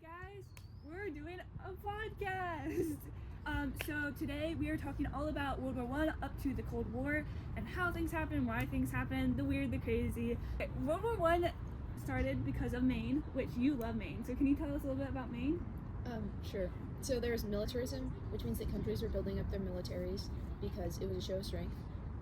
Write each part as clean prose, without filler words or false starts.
guys, we're doing a podcast. So today we are talking all about World War I up to the Cold War and how things happened, why things happened, the weird, the crazy. World War I started because of Maine, which you love Maine. So can you tell us a little bit about Maine? Sure. So there's militarism, which means that countries were building up their militaries because it was a show of strength.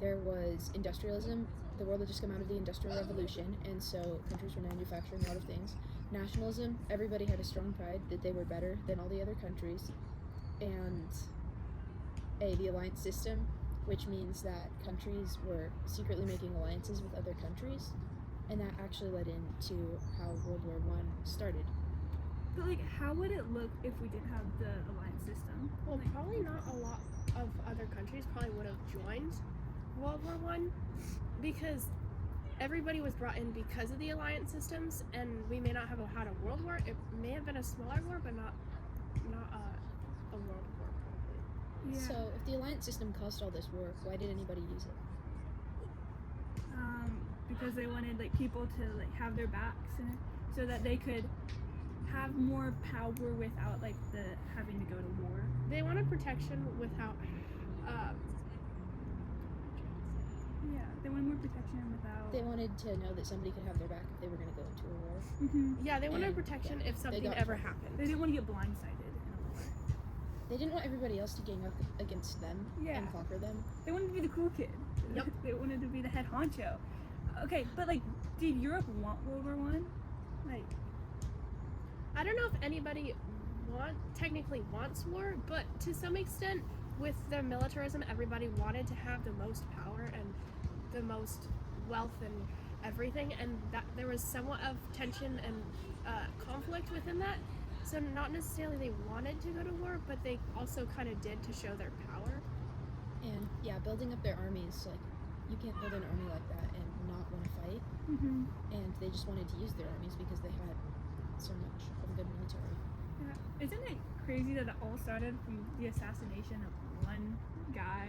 There was industrialism. The world had just come out of the Industrial Revolution, and so countries were manufacturing a lot of things. Nationalism, everybody had a strong pride that they were better than all the other countries. And the alliance system, which means that countries were secretly making alliances with other countries, and that actually led into how World War I started. But how would it look if we didn't have the alliance system? Well, probably not a lot of other countries probably would have joined World War I because everybody was brought in because of the alliance systems, and we may not have had a world war. It may have been a smaller war, but not a world war probably. Yeah. So if the alliance system caused all this war, why did anybody use it? Because they wanted people to have their backs in it, so that they could have more power without the having to go to war. They wanted protection without. They wanted more protection without. They wanted to know that somebody could have their back if they were going to go into a war. Mm-hmm. Yeah, they wanted And, protection yeah, if something got ever trapped. happened. They didn't want to get blindsided in a war. They didn't want everybody else to gang up against them Yeah. and conquer them. They wanted to be the cool kid. Yep. They wanted to be the head honcho. Okay, but did Europe want World War I? I don't know if anybody technically wants war, but to some extent, with their militarism, everybody wanted to have the most power and the most wealth and everything, and that there was somewhat of tension and conflict within that. So not necessarily they wanted to go to war, but they also kind of did to show their power. And yeah, building up their armies, you can't build an army like that and not want to fight. Mm-hmm. And they just wanted to use their armies because they had so much of a good military. Yeah. Isn't it crazy that it all started from the assassination of one guy,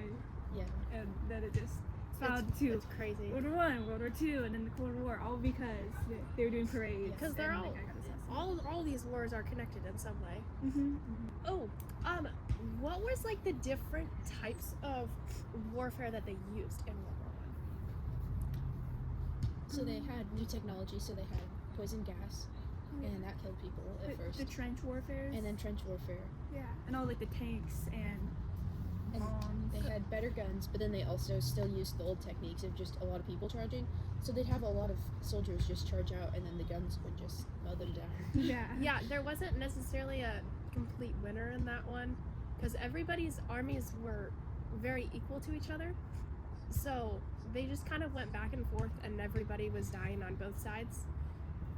Yeah. and that it just spiraled to It's crazy. World War I, World War II, and then the Cold War, all because they were doing parades. Because they're and all- the guy got assassinated. All these wars are connected in some way. Mm-hmm. Oh, what was the different types of warfare that they used in World War So they had new technology, so they had poison gas, and that killed people at first. The trench warfare. And then trench warfare. Yeah, and all the tanks and And bombs. they had better guns, but then they also still used the old techniques of just a lot of people charging. So they'd have a lot of soldiers just charge out, and then the guns would just mow them down. Yeah. Yeah, there wasn't necessarily a complete winner in that one because everybody's armies were very equal to each other. So they just kind of went back and forth, and everybody was dying on both sides.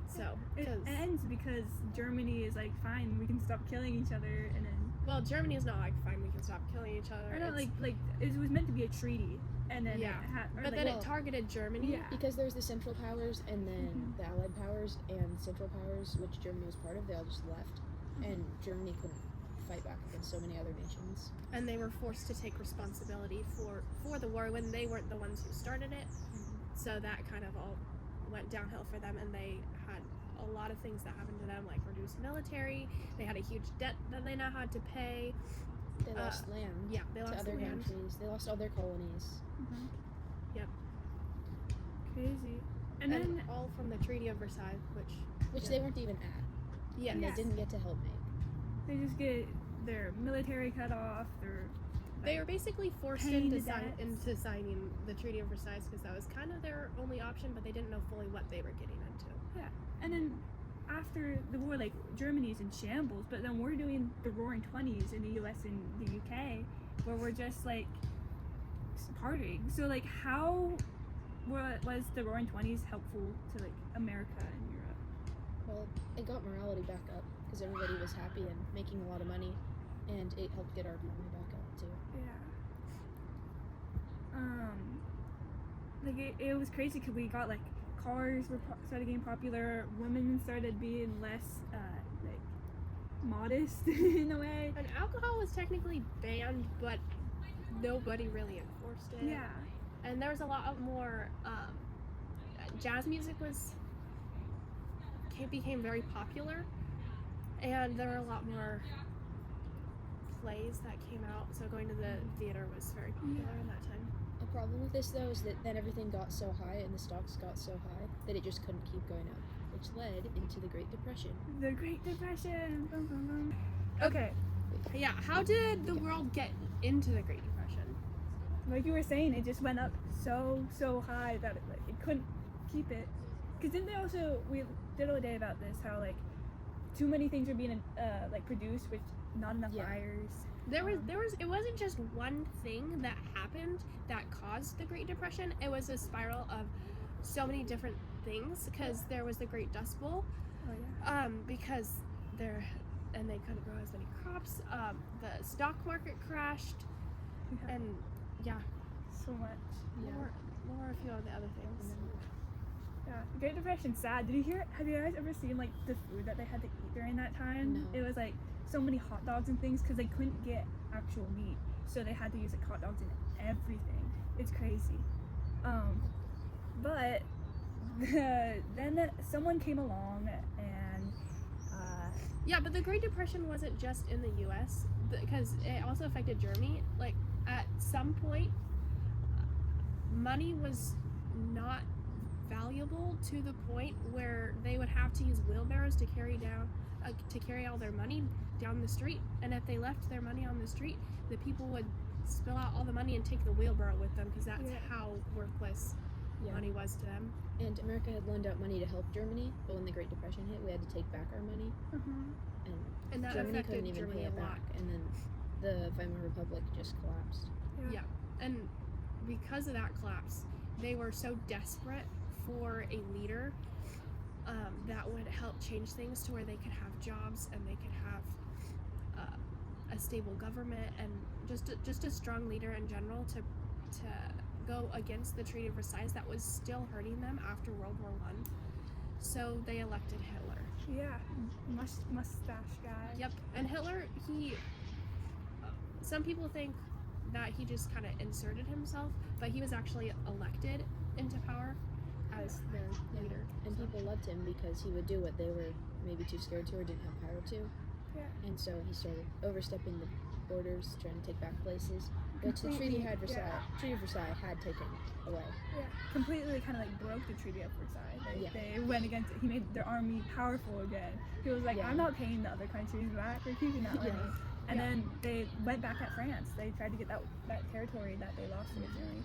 So, It 'cause- ends because Germany is fine, we can stop killing each other, and then well, Germany is not fine, we can stop killing each other. or not It's- it was meant to be a treaty, and then Yeah. it had, or but then well, it targeted Germany. yeah. Because there's the Central Powers and then Mhm. the Allied Powers and Central Powers, which Germany was part of, they all just left. And Germany couldn't fight back against so many other nations. And they were forced to take responsibility for the war when they weren't the ones who started it. So that kind of all went downhill for them, and they had a lot of things that happened to them, like reduced military. They had a huge debt that they now had to pay. They lost land Yeah, they to lost other land. countries. They lost all their colonies. Mhm. Yep. Crazy. And And then all from the Treaty of Versailles, which Which Yeah. they weren't even at. yeah, And Yeah. they didn't get to help make. they just get their military cut off, they were basically forced Paying into, the debts. into signing the Treaty of Versailles because that was kind of their only option, but they didn't know fully what they were getting into. and then after the war, Germany's in shambles, but then we're doing the Roaring 20s in the US and the UK, where we're just partying. So how was the Roaring 20s helpful to America and Europe? Well, it got morality back up because everybody was happy and making a lot of money, and it helped get our economy back up too. Yeah. It was crazy because we got cars started getting popular. Women started being less modest in a way. And alcohol was technically banned, but nobody really enforced it. Yeah. And there was a lot more jazz music became very popular, and there were a lot more plays that came out, so going to the theater was very popular in that time. The problem with this, though, is that then everything got so high and the stocks got so high that it just couldn't keep going up, which led into the Great Depression. The Great Depression. Bum, bum, bum. Okay, Yeah, how did the world get into the Great Depression? like you were saying, it just went up so high that it couldn't keep it. Because then we did a day about this, how like too many things were being like produced with not enough buyers. There was it wasn't just one thing that happened that caused the Great Depression. It was a spiral of so many different things, because there was the Great Dust Bowl, Oh yeah. because they couldn't grow as many crops. The stock market crashed, Yeah. and So much. more a few of the other things. Yeah, the Great Depression's sad. Have you guys ever seen like the food that they had to eat during that time? No. It was like so many hot dogs and things because they couldn't get actual meat, so they had to use like hot dogs in everything. It's crazy. But then someone came along and Yeah, but the Great Depression wasn't just in the U.S. because it also affected Germany. Like at some point, money was not valuable to the point where they would have to use wheelbarrows to carry all their money down the street. And if they left their money on the street, the people would spill out all the money and take the wheelbarrow with them, because that's how worthless money was to them. And America had loaned out money to help Germany, but when the Great Depression hit, we had to take back our money, And that Germany affected couldn't even Germany pay it a lot. back. And then the Weimar Republic just collapsed. And because of that collapse, they were so desperate for a leader that would help change things to where they could have jobs and they could have a stable government and just a strong leader in general to go against the Treaty of Versailles that was still hurting them after World War I. So they elected Hitler. yeah, mustache guy. Yep, and Hitler, some people think that he just kind of inserted himself, but he was actually elected into power as their leader. And people loved him because he would do what they were maybe too scared to or didn't have power to. Yeah. And so he started overstepping the borders, trying to take back places, which the Treaty of Versailles had taken away. Yeah, completely kind of like broke the Treaty of Versailles. Yeah. They went against it. He made their army powerful again. He was like, I'm not paying the other countries back. We're keeping that money. And then they went back at France. They tried to get that territory that they lost originally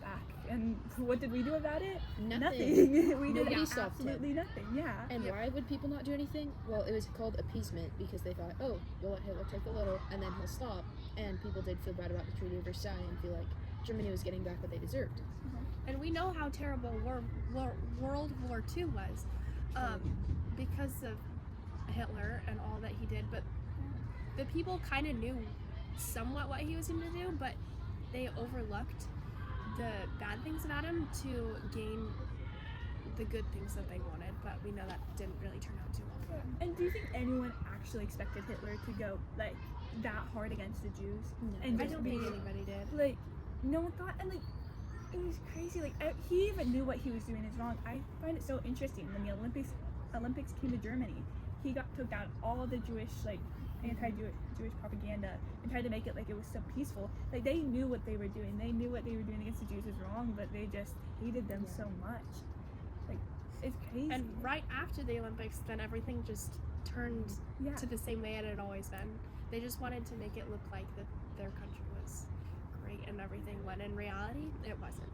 back. And what did we do about it? Nothing. We did Nobody stopped absolutely nothing. Yeah. And why would people not do anything? Well, it was called appeasement because they thought, oh, we'll let Hitler take a little and then he'll stop. And people did feel bad about the Treaty of Versailles and feel like Germany was getting back what they deserved. And we know how terrible World War II was because of Hitler and all that he did. But the people kind of knew somewhat what he was going to do, but they overlooked the bad things about him to gain the good things that they wanted. But we know that didn't really turn out too well. And do you think anyone actually expected Hitler to go like that hard against the Jews? No. And I just don't be think anybody did. like, no one thought, and like, it was crazy. Like, he even knew what he was doing is wrong. I find it so interesting. When the Olympics came to Germany, he took down all of the Jewish like anti-Jewish propaganda and tried to make it like it was so peaceful. Like, they knew what they were doing. They knew what they were doing against the Jews was wrong, but they just hated them so much. Like, it's crazy. And right after the Olympics, then everything just turned to the same way it had always been. They just wanted to make it look like that their country was great and everything, when in reality, it wasn't.